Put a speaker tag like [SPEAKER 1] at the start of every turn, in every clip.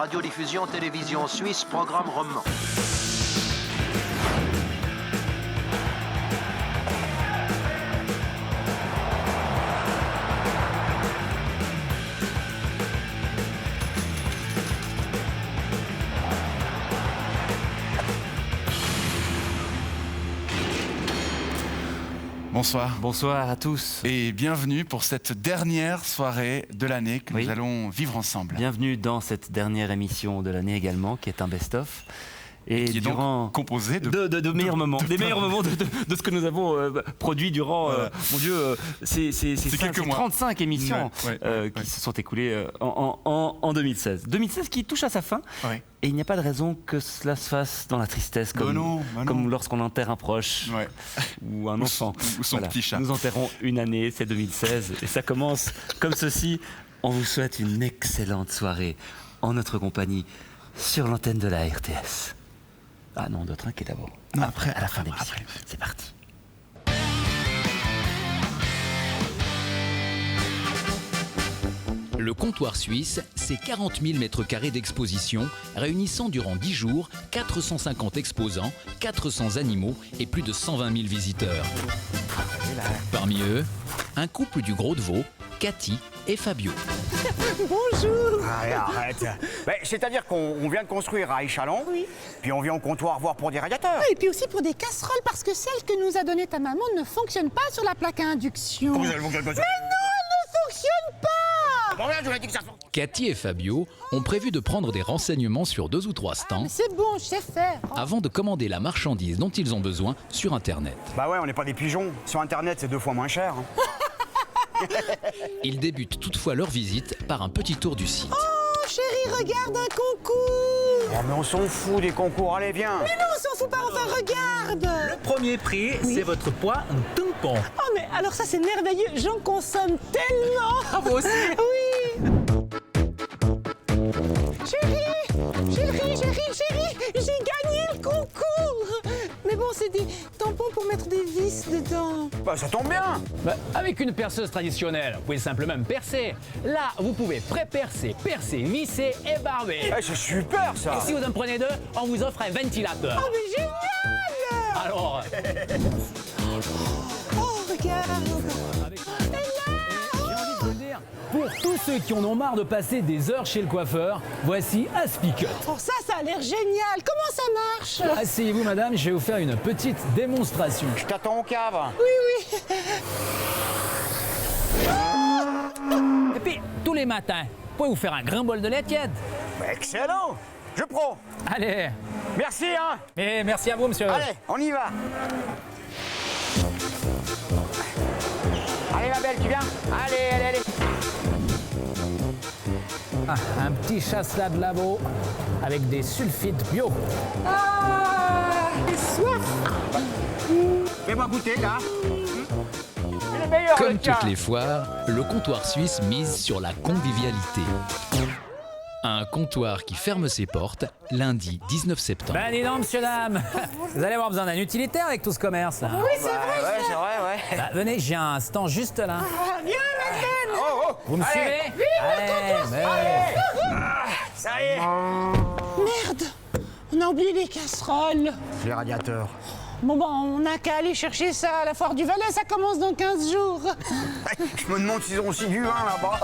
[SPEAKER 1] Radiodiffusion télévision suisse, programme roman.
[SPEAKER 2] Bonsoir.
[SPEAKER 3] Bonsoir à tous.
[SPEAKER 2] Et bienvenue pour cette dernière soirée de l'année que nous allons vivre ensemble.
[SPEAKER 3] Bienvenue dans cette dernière émission de l'année également, qui est un best-of.
[SPEAKER 2] Et qui est donc composé
[SPEAKER 3] de meilleurs moments, des meilleurs moments de ce que nous avons produit durant, mon Dieu, ces 35 émissions qui se sont écoulées en 2016. 2016 qui touche à sa fin, et il n'y a pas de raison que cela se fasse dans la tristesse, comme lorsqu'on enterre un proche ou un enfant.
[SPEAKER 2] Ou son petit chat.
[SPEAKER 3] Nous enterrons une année, c'est 2016, et ça commence comme ceci. On vous souhaite une excellente soirée en notre compagnie sur l'antenne de la RTS. Ah non, d'autres qui est d'abord. Après, à la fin de l'émission. C'est parti.
[SPEAKER 4] Le comptoir suisse, c'est 40 000 m² d'exposition, réunissant durant 10 jours 450 exposants, 400 animaux et plus de 120 000 visiteurs. Parmi eux, un couple du Gros de Vaud, Cathy et Fabio.
[SPEAKER 5] Bonjour. Arrête. C'est-à-dire qu'on vient de construire à Échalon, puis on vient au comptoir voir pour des radiateurs.
[SPEAKER 6] Et puis aussi pour des casseroles, parce que celle que nous a donnée ta maman ne fonctionne pas sur la plaque à induction.
[SPEAKER 5] Comment elle fonctionne pas?
[SPEAKER 6] Mais non, elle ne fonctionne pas.
[SPEAKER 5] Bon, regarde, je vous l'ai dit que ça...
[SPEAKER 4] Cathy et Fabio ont prévu de prendre des renseignements sur 2 ou 3 stands
[SPEAKER 6] C'est bon, je sais faire.
[SPEAKER 4] avant de commander la marchandise dont ils ont besoin sur Internet.
[SPEAKER 5] Bah ouais, on n'est pas des pigeons. Sur Internet, c'est 2 fois moins cher.
[SPEAKER 4] Ils débutent toutefois leur visite par un petit tour du site.
[SPEAKER 6] Oh, chérie, regarde un concours.
[SPEAKER 5] Oh, mais on s'en fout des concours, allez, viens.
[SPEAKER 6] Mais non, on s'en fout pas, enfin, regarde.
[SPEAKER 7] Le premier prix, c'est votre poids en tampon.
[SPEAKER 6] Oh, mais alors ça, c'est merveilleux. J'en consomme tellement.
[SPEAKER 7] Ah, vous aussi?
[SPEAKER 6] Oui. Chérie, j'ai gagné le concours. Mais bon, c'est des tampons pour mettre des vis dedans.
[SPEAKER 5] Bah, ça tombe bien.
[SPEAKER 7] Avec une perceuse traditionnelle, vous pouvez simplement percer. Là, vous pouvez pré-percer, percer, visser et barber.
[SPEAKER 5] C'est super, ça.
[SPEAKER 7] Et si vous en prenez 2, on vous offre un ventilateur.
[SPEAKER 6] Oh, mais génial.
[SPEAKER 7] Alors,
[SPEAKER 6] Oh, regarde.
[SPEAKER 7] j'ai envie de vous le dire, pour tous ceux qui en ont marre de passer des heures chez le coiffeur, voici Aspicut.
[SPEAKER 6] Oh, ça a l'air génial. Comment ça marche?
[SPEAKER 7] Asseyez-vous, madame, je vais vous faire une petite démonstration.
[SPEAKER 5] Je t'attends au cave.
[SPEAKER 6] Oui.
[SPEAKER 7] Et puis, tous les matins, vous pouvez vous faire un grand bol de lait tiède.
[SPEAKER 5] Excellent. Je prends.
[SPEAKER 7] Allez,
[SPEAKER 5] Merci, hein.
[SPEAKER 7] et merci à vous, monsieur.
[SPEAKER 5] Allez, on y va. Allez, ma belle, tu viens? Allez.
[SPEAKER 7] Ah, un petit chasselas de labo avec des sulfites bio.
[SPEAKER 6] Ah, j'ai soif.
[SPEAKER 5] Fais-moi goûter, là. Il est meilleur, le
[SPEAKER 4] Comme
[SPEAKER 5] tien.
[SPEAKER 4] toutes les foires, le comptoir suisse mise sur la convivialité. Un comptoir qui ferme ses portes lundi 19 septembre.
[SPEAKER 7] Ben dis donc, monsieur, dame, vous allez avoir besoin d'un utilitaire avec tout ce commerce. Là.
[SPEAKER 6] Oui, c'est vrai.
[SPEAKER 5] Ouais, c'est vrai, ouais.
[SPEAKER 7] Bah, venez, j'ai un stand juste là.
[SPEAKER 6] Ah, viens, Madeleine.
[SPEAKER 5] Oh.
[SPEAKER 7] Vous me
[SPEAKER 5] Allez.
[SPEAKER 7] suivez?
[SPEAKER 6] Vive
[SPEAKER 5] Ça y est.
[SPEAKER 6] Merde, on a oublié les casseroles.
[SPEAKER 5] Les radiateurs.
[SPEAKER 6] Bon, on n'a qu'à aller chercher ça à la foire du Valais, ça commence dans 15 jours.
[SPEAKER 5] Je me demande s'ils ont aussi du vin là-bas.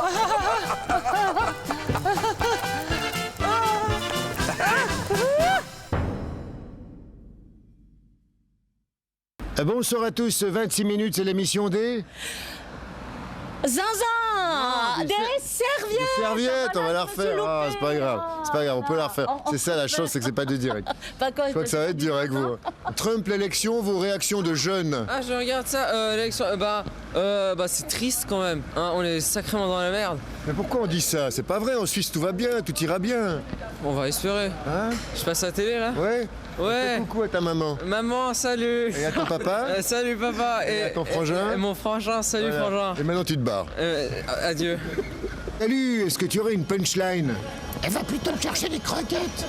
[SPEAKER 8] Bonsoir à tous, 26 minutes, c'est l'émission des...
[SPEAKER 6] Zinzin, des serviettes.
[SPEAKER 8] Serviettes, on va la refaire. Ah, c'est pas grave, on peut la refaire. C'est ça la chose, c'est que c'est pas du direct. Je crois que ça va être dur avec vous. Trump, l'élection, vos réactions de jeunes.
[SPEAKER 9] Ah, je regarde ça, l'élection, c'est triste quand même, hein, on est sacrément dans la merde.
[SPEAKER 8] Mais pourquoi on dit ça? C'est pas vrai, en Suisse tout va bien, tout ira bien.
[SPEAKER 9] On va espérer.
[SPEAKER 8] Hein?
[SPEAKER 9] Je passe à la télé là?
[SPEAKER 8] Ouais.
[SPEAKER 9] Ouais.
[SPEAKER 8] Fais coucou à ta maman.
[SPEAKER 9] Maman, salut.
[SPEAKER 8] Et à ton papa.
[SPEAKER 9] Salut papa.
[SPEAKER 8] Et à ton frangin.
[SPEAKER 9] Et mon frangin, salut
[SPEAKER 8] Voilà.
[SPEAKER 9] frangin.
[SPEAKER 8] Et maintenant tu te barres.
[SPEAKER 9] Adieu.
[SPEAKER 8] Salut, est-ce que tu aurais une punchline?
[SPEAKER 6] Elle va plutôt me chercher des croquettes.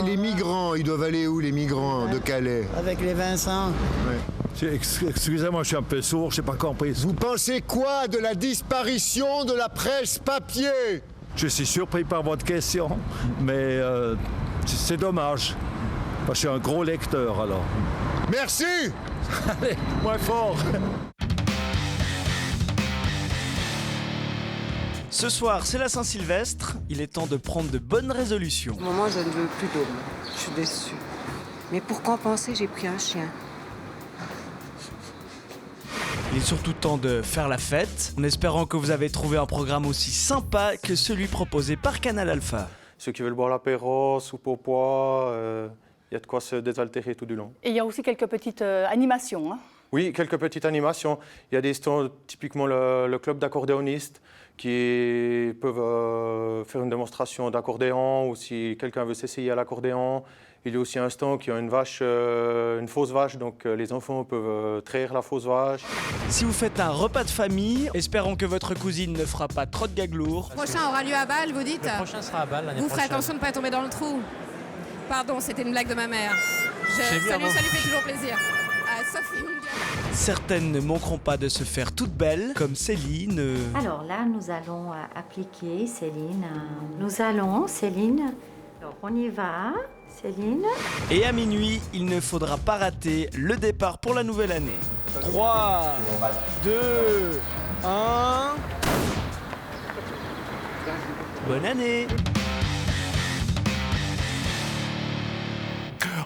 [SPEAKER 8] Les migrants, ils doivent aller où les migrants de Calais?
[SPEAKER 10] Avec les Vincent.
[SPEAKER 11] Excusez-moi, je suis un peu sourd, je n'ai pas compris.
[SPEAKER 8] Vous pensez quoi de la disparition de la presse papier?
[SPEAKER 11] Je suis surpris par votre question, mais c'est dommage. Parce que je suis un gros lecteur, alors.
[SPEAKER 8] Merci.
[SPEAKER 11] Allez, moins fort.
[SPEAKER 10] Ce soir, c'est la Saint-Sylvestre. Il est temps de prendre de bonnes résolutions.
[SPEAKER 6] Maman, je ne veux plus d'homme. Je suis déçue. Mais pour compenser, j'ai pris un chien.
[SPEAKER 10] Il est surtout temps de faire la fête, en espérant que vous avez trouvé un programme aussi sympa que celui proposé par Canal Alpha.
[SPEAKER 12] Ceux qui veulent boire l'apéro, soupe au pois, il y a de quoi se désaltérer tout du long.
[SPEAKER 13] Et il y a aussi quelques petites animations. Hein.
[SPEAKER 12] Oui, quelques petites animations. Il y a des stands, typiquement le club d'accordéonistes, qui peuvent faire une démonstration d'accordéon, ou si quelqu'un veut s'essayer à l'accordéon. Il y a aussi un stand qui a une vache, une fausse vache, donc les enfants peuvent traire la fausse vache.
[SPEAKER 10] Si vous faites un repas de famille, espérons que votre cousine ne fera pas trop de gags lourds.
[SPEAKER 14] Le prochain aura lieu à Bâle, vous dites?
[SPEAKER 15] Le prochain sera à Bâle l'année prochaine.
[SPEAKER 14] Vous ferez attention de ne pas tomber dans le trou. Pardon, c'était une blague de ma mère. Ça lui fait toujours plaisir. Sophie.
[SPEAKER 10] Certaines ne manqueront pas de se faire toutes belles, comme Céline.
[SPEAKER 16] Alors là, nous allons appliquer, Céline. Nous allons, Céline. Alors, on y va, Céline.
[SPEAKER 10] Et à minuit, il ne faudra pas rater le départ pour la nouvelle année. 3, 2, 1... Bonne année!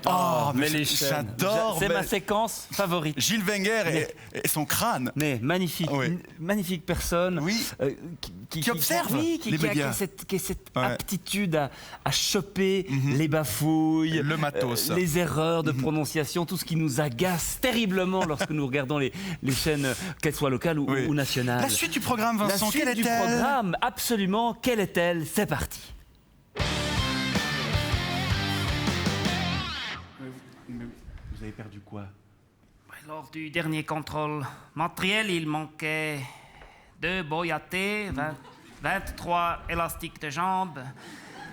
[SPEAKER 2] Oh, mais
[SPEAKER 3] les chaînes.
[SPEAKER 2] J'adore.
[SPEAKER 3] C'est ma séquence favorite.
[SPEAKER 2] Gilles Wenger et son crâne.
[SPEAKER 3] Mais magnifique,
[SPEAKER 2] oui.
[SPEAKER 3] Magnifique personne.
[SPEAKER 2] Oui. Qui observe
[SPEAKER 3] qui a cette aptitude à choper les bafouilles,
[SPEAKER 2] le matos,
[SPEAKER 3] les erreurs de prononciation, tout ce qui nous agace terriblement lorsque nous regardons les chaînes, qu'elles soient locales ou nationales.
[SPEAKER 2] La suite du programme, Vincent,
[SPEAKER 3] quelle est-elle? La suite du programme, absolument, quelle est-elle? C'est parti.
[SPEAKER 2] Vous avez perdu quoi?
[SPEAKER 17] Lors du dernier contrôle matériel, il manquait 2 boys à thé, 23 élastiques de jambes,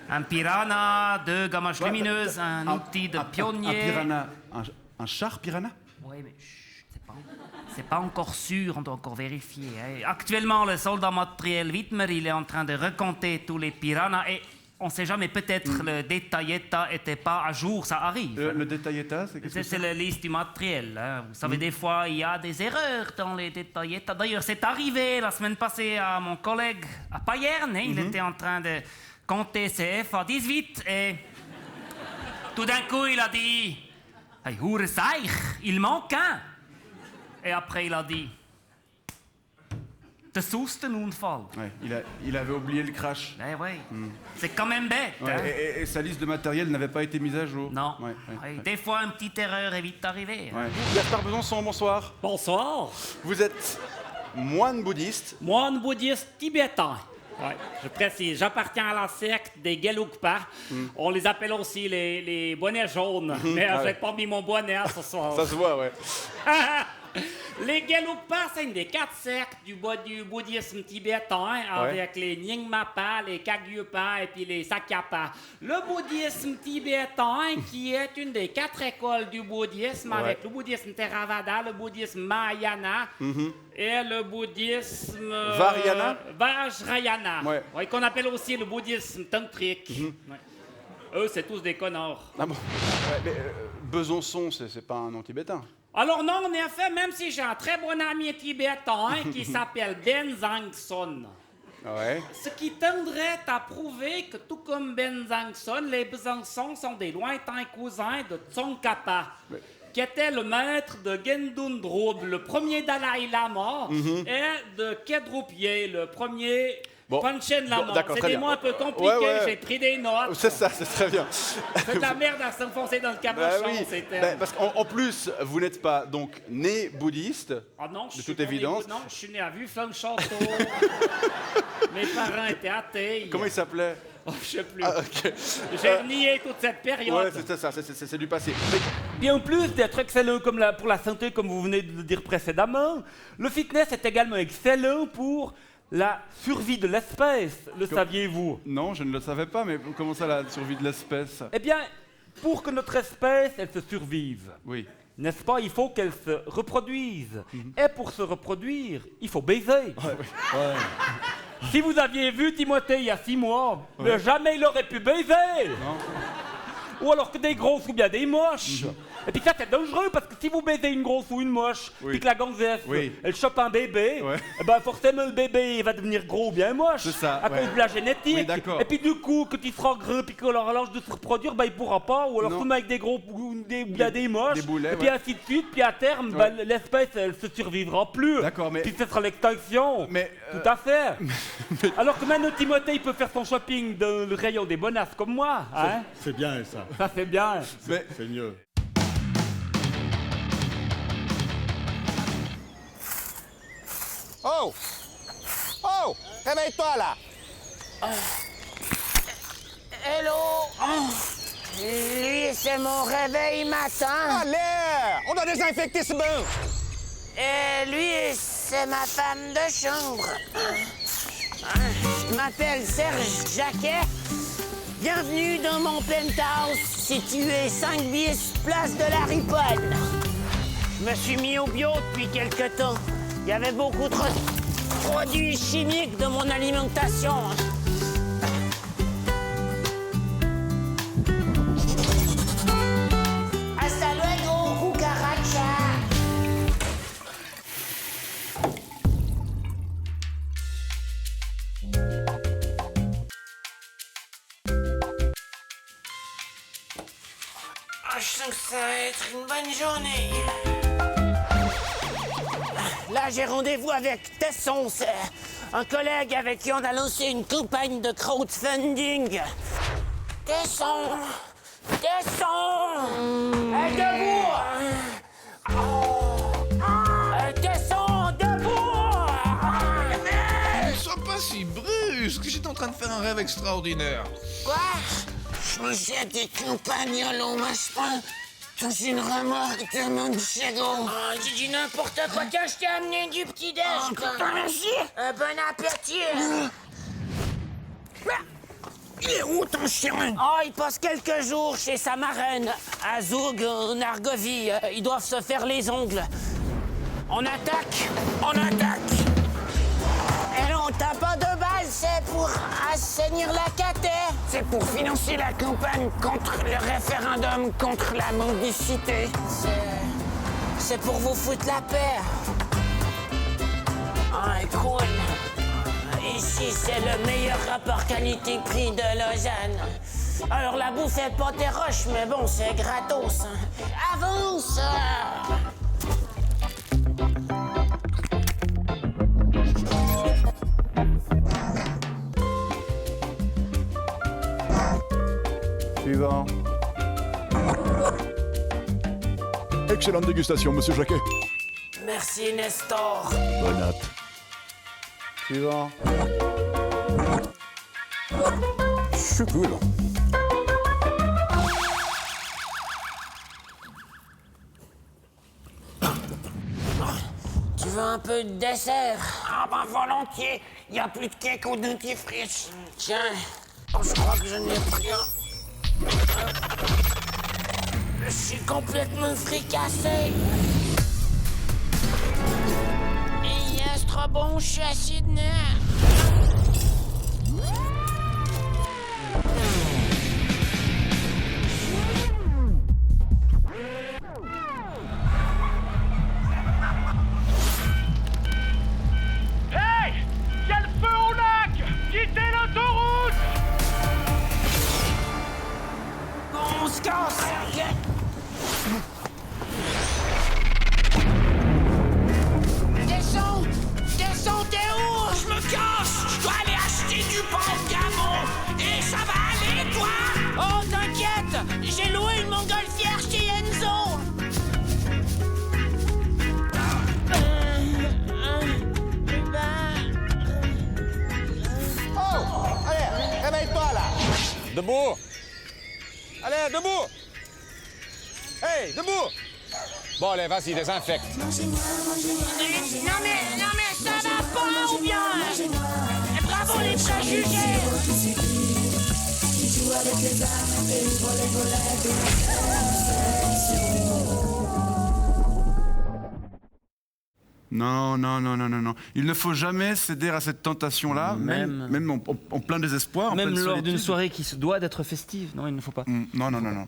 [SPEAKER 17] un piranha, 2 gamaches lumineuses, un outil de pionnier.
[SPEAKER 2] Un piranha, un char piranha?
[SPEAKER 17] Oui, mais c'est pas encore sûr, on doit encore vérifier. Actuellement, le soldat matériel Wittmer, il est en train de recompter tous les piranhas et on ne sait jamais, peut-être le détailletta n'était pas à jour, ça arrive.
[SPEAKER 2] Le détailletta, c'est qu'est-ce que
[SPEAKER 17] c'est la liste du matériel. Hein. Vous savez, des fois, il y a des erreurs dans les détailletta. D'ailleurs, c'est arrivé la semaine passée à mon collègue à Payerne. Hein. Il était en train de compter ses FA18 et tout d'un coup, il a dit « Hey, Hureseich, il manque un !» Et après, il a dit « Das ist un Unfall. »
[SPEAKER 2] Ouais, il avait oublié le crash.
[SPEAKER 17] Eh oui, c'est quand même bête.
[SPEAKER 2] Ouais,
[SPEAKER 17] hein?
[SPEAKER 2] et sa liste de matériel n'avait pas été mise à jour.
[SPEAKER 17] Non. Des fois, une petite erreur est vite arrivée.
[SPEAKER 2] Ouais. Gaspard Besançon, bonsoir.
[SPEAKER 18] Bonsoir.
[SPEAKER 2] Vous êtes moine bouddhiste.
[SPEAKER 18] Moine bouddhiste tibétain. Ouais, je précise, j'appartiens à la secte des Gelugpa. On les appelle aussi les bonnets jaunes. Mais je n'ai pas mis mon bonnet ce soir.
[SPEAKER 2] Ça se voit, ouais.
[SPEAKER 18] Les Gelugpa, c'est une des 4 sectes du bouddhisme tibétain, avec les Nyingmapa, les Kagyupa et puis les Sakyapa. Le bouddhisme tibétain, qui est une des 4 écoles du bouddhisme, avec le bouddhisme Theravada, le bouddhisme Mahayana et le bouddhisme Vajrayana, qu'on appelle aussi le bouddhisme tantrique. Eux, c'est tous des connards.
[SPEAKER 2] Ah bon? Mais Besançon, c'est pas un nom tibétain.
[SPEAKER 18] Alors non, en effet, même si j'ai un très bon ami tibétain qui s'appelle Ben Zangson.
[SPEAKER 2] Ouais.
[SPEAKER 18] Ce qui tendrait à prouver que tout comme Ben Zangson, les Besançons sont des lointains cousins de Tsongkhapa, qui était le maître de Gendun Drub, le premier Dalai Lama, et de Kedrupye, le premier Panchen Lama. C'est des mots un peu compliqués, j'ai pris des notes.
[SPEAKER 2] C'est ça, c'est très bien.
[SPEAKER 18] C'est de la merde à s'enfoncer dans le cabochon, ces termes.
[SPEAKER 2] Parce qu'en plus, vous n'êtes pas donc né bouddhiste,
[SPEAKER 18] ah non,
[SPEAKER 2] de toute évidence.
[SPEAKER 18] Non, je suis né à Vufang-Château. Mes parents étaient athées.
[SPEAKER 2] Comment ils s'appelaient?
[SPEAKER 18] Oh, je sais plus. J'ai nié toute cette période.
[SPEAKER 2] Ouais, c'est ça, c'est du passé.
[SPEAKER 3] Bien plus d'être excellent pour la santé, comme vous venez de le dire précédemment, le fitness est également excellent pour la survie de l'espèce. Le saviez-vous?
[SPEAKER 2] Non, je ne le savais pas, mais comment ça, la survie de l'espèce?
[SPEAKER 3] Eh bien, pour que notre espèce, elle se survive, n'est-ce pas, il faut qu'elle se reproduise. Et pour se reproduire, il faut baiser. Si vous aviez vu Timothée il y a 6 mois, mais jamais il aurait pu baiser. Ou alors que des grosses ou bien des moches. Et puis ça, c'est dangereux parce que si vous baisez une grosse ou une moche, puis que la gonzesse, elle chope un bébé, et ben forcément le bébé il va devenir gros ou bien moche.
[SPEAKER 2] Ça,
[SPEAKER 3] à cause de la génétique.
[SPEAKER 2] Oui,
[SPEAKER 3] et puis du coup, quand il sera gros puis qu'on leur lâche de se reproduire, ben il pourra pas. Ou alors tout avec des gros ou bien des moches.
[SPEAKER 2] Des boulets,
[SPEAKER 3] et puis ainsi de suite. Puis à terme, ben, l'espèce elle se survivra plus.
[SPEAKER 2] D'accord, mais.
[SPEAKER 3] Puis ce sera l'extinction.
[SPEAKER 2] Mais.
[SPEAKER 3] Tout à fait. Alors que maintenant Timothée il peut faire son shopping dans le rayon des bonasses comme moi. Hein?
[SPEAKER 11] C'est bien ça.
[SPEAKER 3] Ça c'est bien.
[SPEAKER 11] C'est mieux.
[SPEAKER 5] Oh! Oh! Réveille-toi là!
[SPEAKER 6] Hello! Lui, c'est mon réveil matin.
[SPEAKER 5] Allez! On doit désinfecter ce bain!
[SPEAKER 6] Et lui, c'est ma femme de chambre. Je m'appelle Serge Jacquet. Bienvenue dans mon penthouse, situé 5 bis, place de la Riponne. Je me suis mis au bio depuis quelque temps. Il y avait beaucoup trop de produits chimiques dans mon alimentation. Hasta luego, cucaracha. Je sens que ça va être une bonne journée. Là, j'ai rendez-vous avec Tesson, c'est un collègue avec qui on a lancé une campagne de crowdfunding. Tesson! Debout! Tesson, debout!
[SPEAKER 15] Sois pas si brusque, j'étais en train de faire un rêve extraordinaire.
[SPEAKER 6] Quoi? Je me jette des campagnes à l'eau machin dans une remorque de Manchego. J'ai dit n'importe quoi. Tiens, je t'ai amené du petit-déj. Merci. Bon appétit. Il est où ton chien? Oh, il passe quelques jours chez sa marraine, à Zoug, en Argovie. Ils doivent se faire les ongles. On attaque. Et non, t'as pas de balle, c'est pour assainir la caté. C'est pour financer la campagne contre le référendum contre la mendicité. C'est pour vous foutre la paix. Ah, cool. Ici, c'est le meilleur rapport qualité-prix de Lausanne. Alors, la bouffe est pas tes roches, mais bon, c'est gratos. Avance!
[SPEAKER 11] Suivant. Excellente dégustation, monsieur Jacquet.
[SPEAKER 6] Merci, Nestor.
[SPEAKER 11] Bonne app. Suivant.
[SPEAKER 5] C'est cool.
[SPEAKER 6] Tu veux un peu de dessert? Ah bah volontiers. Il y a plus de cake au dentifrice. Tiens. Oh, je crois que je n'ai plus rien. Je suis complètement fricassé. Il y a ce trop bon châssis de nerfs.
[SPEAKER 19] Hey! Y'a le feu au lac! Quittez l'autoroute!
[SPEAKER 6] On se casse! Descends, t'es où? Je me casse! Je dois aller acheter du pain au Gabon! Et ça va aller, toi? Oh, t'inquiète! J'ai loué une montgolfière chez Enzo!
[SPEAKER 5] Oh! Allez, réveille-toi là! Debout! Allez, debout! Hey, debout! Bon, allez, vas-y, désinfecte.
[SPEAKER 6] Non mais ça va pas ou bien? Bravo les préjugés!
[SPEAKER 2] Non. Il ne faut jamais céder à cette tentation-là, même en plein désespoir.
[SPEAKER 3] Même lors d'une soirée qui se doit d'être festive. Non, il ne faut pas.
[SPEAKER 2] Non.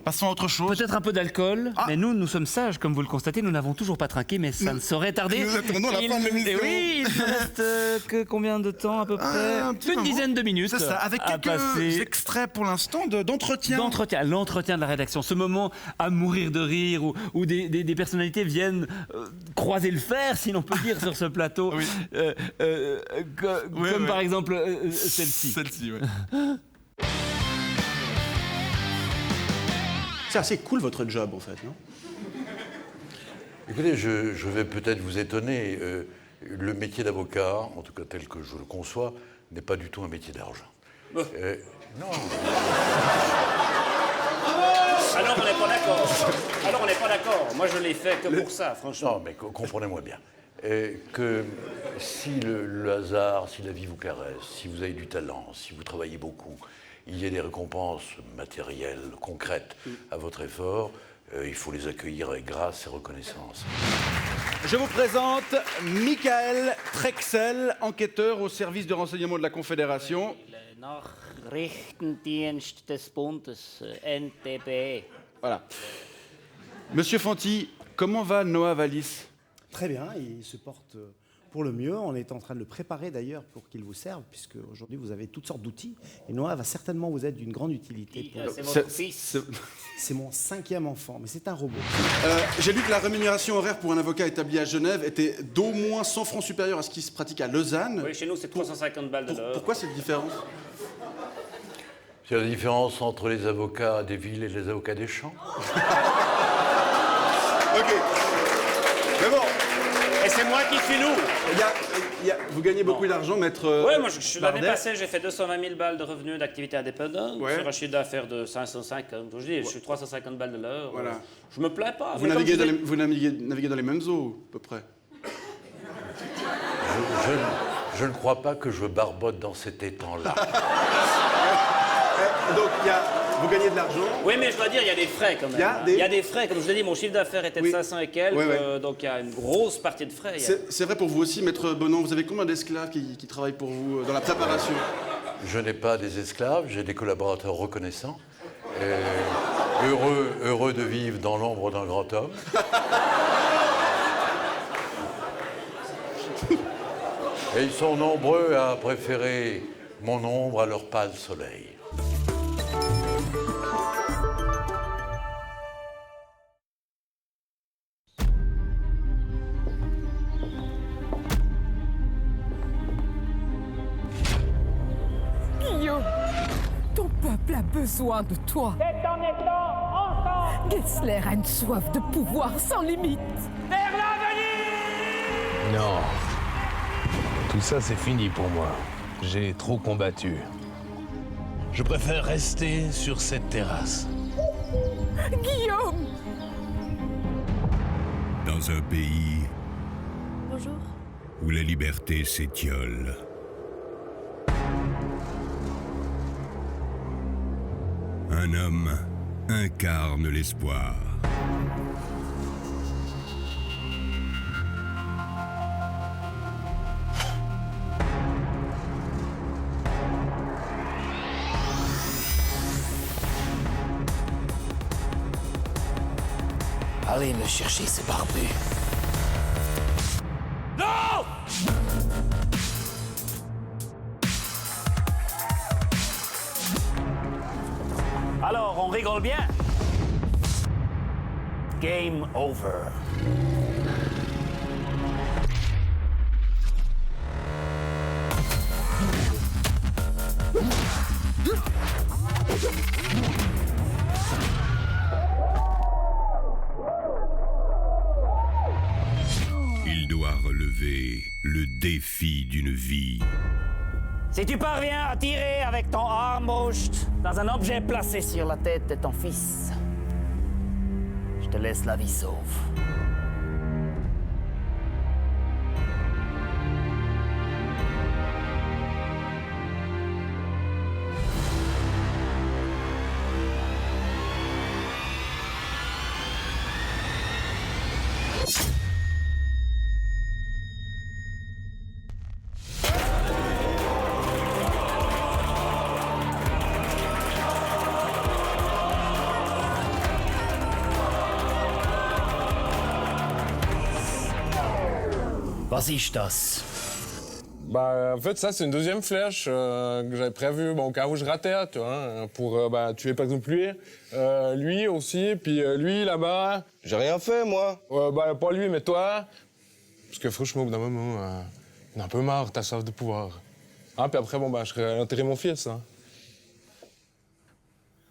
[SPEAKER 2] Passons à autre chose.
[SPEAKER 3] Peut-être un peu d'alcool, mais nous sommes sages, comme vous le constatez, nous n'avons toujours pas trinqué, mais ça ne saurait tarder.
[SPEAKER 2] Nous attendons la fin de l'émission.
[SPEAKER 3] Oui, il ne reste que combien de temps à peu près? Une dizaine de minutes.
[SPEAKER 2] C'est ça, avec quelques extraits pour l'instant d'entretien.
[SPEAKER 3] L'entretien de la rédaction. Ce moment à mourir de rire où des personnalités viennent croiser le fer, si l'on peut dire, sur ce plateau.
[SPEAKER 2] Oui.
[SPEAKER 3] Comme par exemple celle-ci.
[SPEAKER 2] Celle-ci, oui.
[SPEAKER 20] C'est assez cool votre job en fait, non?
[SPEAKER 21] Écoutez, je vais peut-être vous étonner. Le métier d'avocat, en tout cas tel que je le conçois, n'est pas du tout un métier d'argent. Non.
[SPEAKER 18] Alors on n'est pas d'accord. Moi je l'ai fait que pour ça, franchement.
[SPEAKER 21] Non, mais comprenez-moi bien. Que si le hasard, si la vie vous caresse, si vous avez du talent, si vous travaillez beaucoup, il y a des récompenses matérielles, concrètes à votre effort, il faut les accueillir avec grâce et reconnaissance.
[SPEAKER 20] Je vous présente Michael Trexel, enquêteur au service de renseignement de la Confédération.
[SPEAKER 18] Le Nachrichtendienst des Bundes, NTB.
[SPEAKER 20] Voilà. Monsieur Fanti, comment va Noah Wallis?
[SPEAKER 22] Très bien, il se porte pour le mieux. On est en train de le préparer d'ailleurs pour qu'il vous serve, puisque aujourd'hui vous avez toutes sortes d'outils. Et Noah va certainement vous être d'une grande utilité.
[SPEAKER 18] C'est votre fils?
[SPEAKER 22] C'est mon 5e enfant, mais c'est un robot.
[SPEAKER 20] J'ai lu que la rémunération horaire pour un avocat établi à Genève était d'au moins 100 francs supérieurs à ce qui se pratique à Lausanne.
[SPEAKER 18] Oui, chez nous c'est 350 balles de l'heure.
[SPEAKER 20] Pourquoi cette différence?
[SPEAKER 21] C'est la différence entre les avocats des villes et les avocats des champs.
[SPEAKER 20] Ok. Mais bon.
[SPEAKER 18] Et c'est moi qui suis lourd.
[SPEAKER 20] Vous gagnez beaucoup d'argent, maître.
[SPEAKER 18] Oui, moi l'année passée, j'ai fait 220 000 balles de revenus d'activité indépendante sur un chiffre d'affaires de 550. Je dis, je suis 350 balles de l'heure.
[SPEAKER 20] Voilà.
[SPEAKER 18] Je me plains pas.
[SPEAKER 20] Vous naviguez dans les mêmes eaux, à peu près.
[SPEAKER 21] Je ne crois pas que je barbote dans cet étang-là.
[SPEAKER 20] Donc, vous gagnez de l'argent.
[SPEAKER 18] Oui, mais je dois dire, il y a des frais quand même. Il y a des frais. Comme je l'ai dit, mon chiffre d'affaires était de 500 et quelques, donc il y a une grosse partie de frais.
[SPEAKER 20] C'est vrai pour vous aussi, maître Bonan. Vous avez combien d'esclaves qui travaillent pour vous dans la préparation?
[SPEAKER 21] Je n'ai pas des esclaves, j'ai des collaborateurs reconnaissants. Heureux de vivre dans l'ombre d'un grand homme. Et ils sont nombreux à préférer mon ombre à leur pâle soleil.
[SPEAKER 23] Guillaume, ton peuple a besoin de toi.
[SPEAKER 19] C'est en étant ensemble.
[SPEAKER 23] Gessler a une soif de pouvoir sans limite.
[SPEAKER 19] Vers l'avenir.
[SPEAKER 24] Non. Tout ça, c'est fini pour moi. J'ai trop combattu. Je préfère rester sur cette terrasse.
[SPEAKER 23] Guillaume!
[SPEAKER 25] Dans un pays
[SPEAKER 23] Bonjour.
[SPEAKER 25] où la liberté s'étiole. Un homme incarne l'espoir.
[SPEAKER 23] Allez me chercher ce barbu.
[SPEAKER 19] Non!
[SPEAKER 18] Alors, on rigole bien? Game over.
[SPEAKER 25] Il doit relever le défi d'une vie.
[SPEAKER 18] Si tu parviens à tirer avec ton Armbrust dans un objet placé sur la tête de ton fils, je te laisse la vie sauve.
[SPEAKER 10] Vas-y, Stas.
[SPEAKER 1] En fait, ça, c'est une deuxième flèche que j'avais prévue au cas où je ratais, tu vois, pour tuer par exemple lui aussi, puis lui là-bas.
[SPEAKER 4] J'ai rien fait, moi.
[SPEAKER 1] Pas lui, mais toi. Parce que franchement, au bout d'un moment, on a un peu marre, t'as soif de pouvoir. Puis après, je serais enterré mon fils. Hein.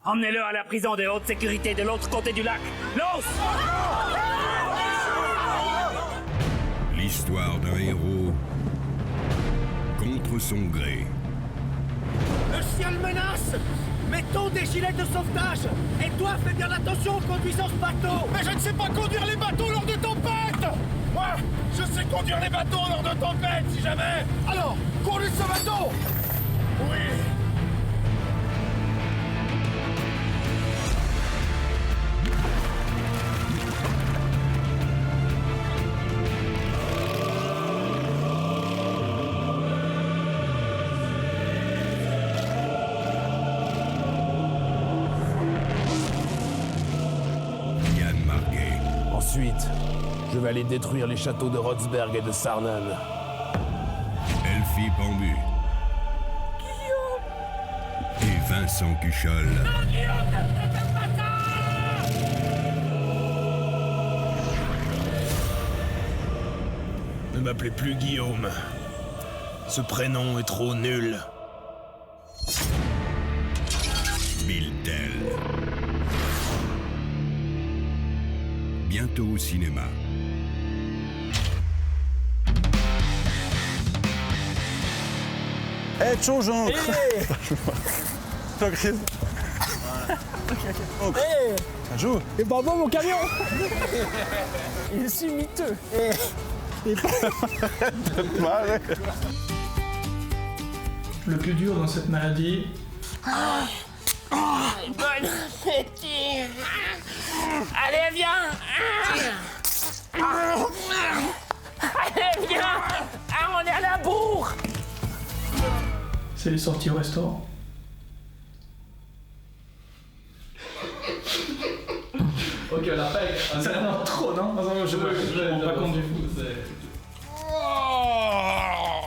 [SPEAKER 18] Emmenez-le à la prison de haute sécurité de l'autre côté du lac. Los!
[SPEAKER 25] L'histoire d'un héros contre son gré.
[SPEAKER 19] Le ciel menace! Mettons des gilets de sauvetage! Et toi, fais bien attention en conduisant ce bateau! Mais je ne sais pas conduire les bateaux lors de tempête! Moi, je sais conduire les bateaux lors de tempête, si jamais! Alors, conduis ce bateau! Oui!
[SPEAKER 24] Ensuite, je vais aller détruire les châteaux de Rotsberg et de Sarnen.
[SPEAKER 25] Elfie Penbu. Et Vincent Cuchol.
[SPEAKER 24] Ne m'appelez plus Guillaume. Ce prénom est trop nul.
[SPEAKER 25] Bill Tell. Bientôt au cinéma.
[SPEAKER 2] Ciao Jean. Ciao Chris. Joue.
[SPEAKER 10] Et bravo mon camion. Il est si miteux.
[SPEAKER 7] Le plus dur dans cette maladie.
[SPEAKER 6] Bon appétit. Allez, viens. Allez, viens. On est à la bourre.
[SPEAKER 7] C'est les sorties au restaurant. Ok, la règle. Ça non, trop, non? Non, je me rends pas compte du coup.
[SPEAKER 15] Oh,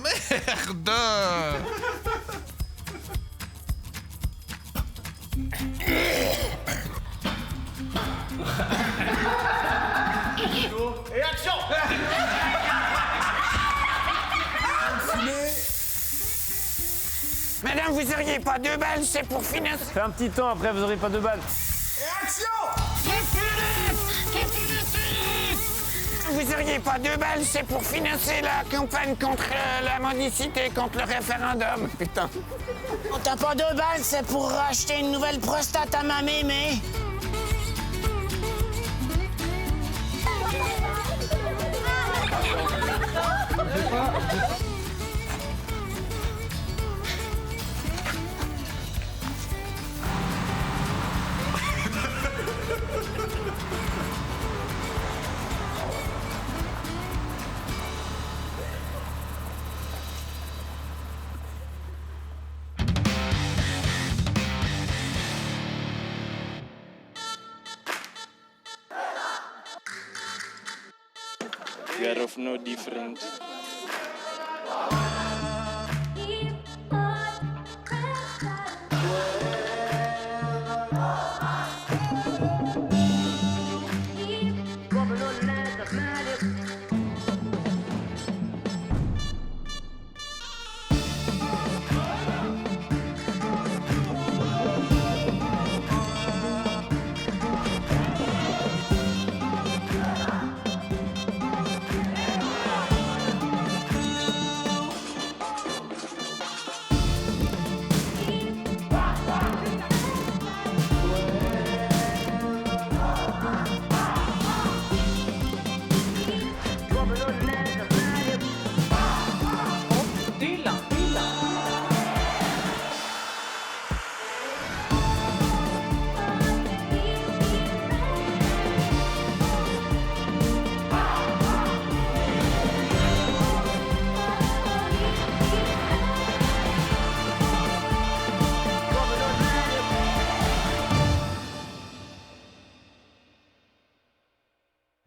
[SPEAKER 15] merde.
[SPEAKER 19] Et action!
[SPEAKER 6] Madame, vous auriez pas 2 balles, c'est pour financer.
[SPEAKER 3] Fait un petit temps, après vous aurez pas 2 balles.
[SPEAKER 19] Et action!
[SPEAKER 6] Vous auriez pas 2 balles, c'est pour financer la campagne contre la mendicité, contre le référendum. Putain. T'as pas 2 balles, c'est pour racheter une nouvelle prostate à ma mémé.
[SPEAKER 8] We are of no different.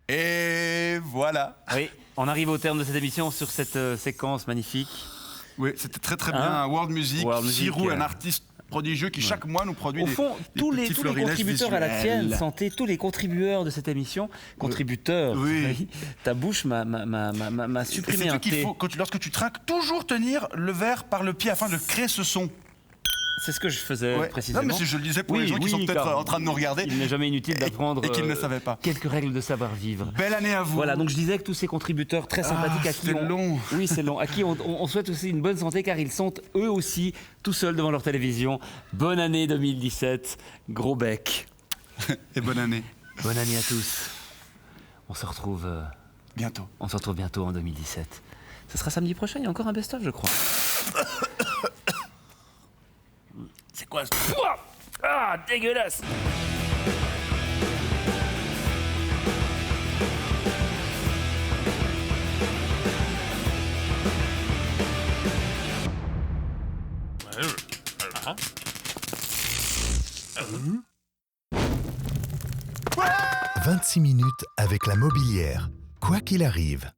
[SPEAKER 2] Et voilà.
[SPEAKER 3] Oui. On arrive au terme de cette émission sur cette séquence magnifique.
[SPEAKER 2] Oui, c'était très très bien. World Music, Sirou, un artiste prodigieux qui chaque mois nous produit
[SPEAKER 3] au fond, tous les contributeurs à la tienne,
[SPEAKER 2] visuels.
[SPEAKER 3] santé, tous les contributeurs de cette émission, contributeurs,
[SPEAKER 2] oui.
[SPEAKER 3] Ta bouche m'a supprimé un T.
[SPEAKER 2] Lorsque tu trinques, toujours tenir le verre par le pied afin de créer ce son.
[SPEAKER 3] C'est ce que je faisais précisément.
[SPEAKER 2] Non, mais je le disais pour les gens qui sont peut-être en train de nous regarder.
[SPEAKER 3] Il n'est jamais inutile d'apprendre
[SPEAKER 2] et qu'ils ne savaient pas.
[SPEAKER 3] Quelques règles de savoir-vivre.
[SPEAKER 2] Belle année à vous.
[SPEAKER 3] Voilà, donc je disais que tous ces contributeurs très sympathiques à qui
[SPEAKER 2] long.
[SPEAKER 3] Oui, c'est long. À qui on souhaite aussi une bonne santé car ils sont eux aussi tout seuls devant leur télévision. Bonne année 2017, gros bec.
[SPEAKER 2] Et bonne année.
[SPEAKER 3] Bonne année à tous. On se retrouve
[SPEAKER 2] bientôt.
[SPEAKER 3] On se retrouve bientôt en 2017. Ce sera samedi prochain, il y a encore un best-of, je crois. C'est quoi ce... Ah, dégueulasse.
[SPEAKER 4] « 26 minutes avec la Mobilière. Quoi qu'il arrive.